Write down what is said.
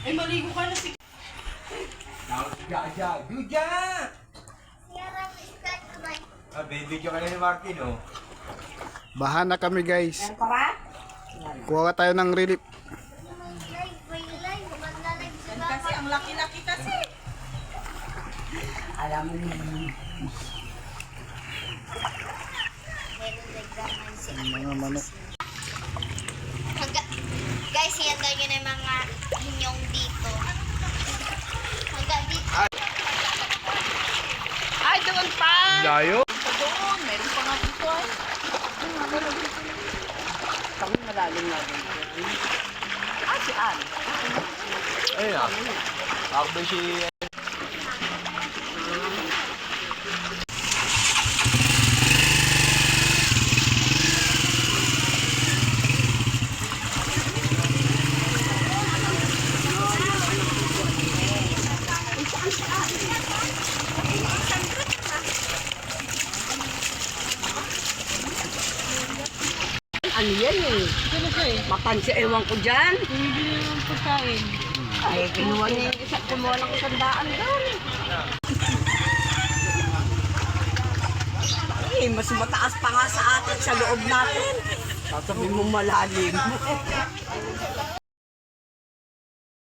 Ay, maligo ka na si... Duja! Bibigyan ka na ni Martin, oh. Baha na kami guys. Kuha tayo ng relief. Kasi ang laki-laki kasi. Alam mo Mga manok. Guys, yan daw yun ang mga hinyong dito. Hanggang dito. Ay, doon pa! Layo. Doon, meron pa nga dito ay. kami malalim na din. Ah, si Ann. Ayun ah. Ako ba si... Ano yan eh? Mapansi, ewan ko dyan. Bumibili ng pagkain. Ay, kinuha niya yung isa, kumuha ng 100 doon. Eh, mas mataas pa nga sa atin sa loob natin. Sasabihin mo malalim.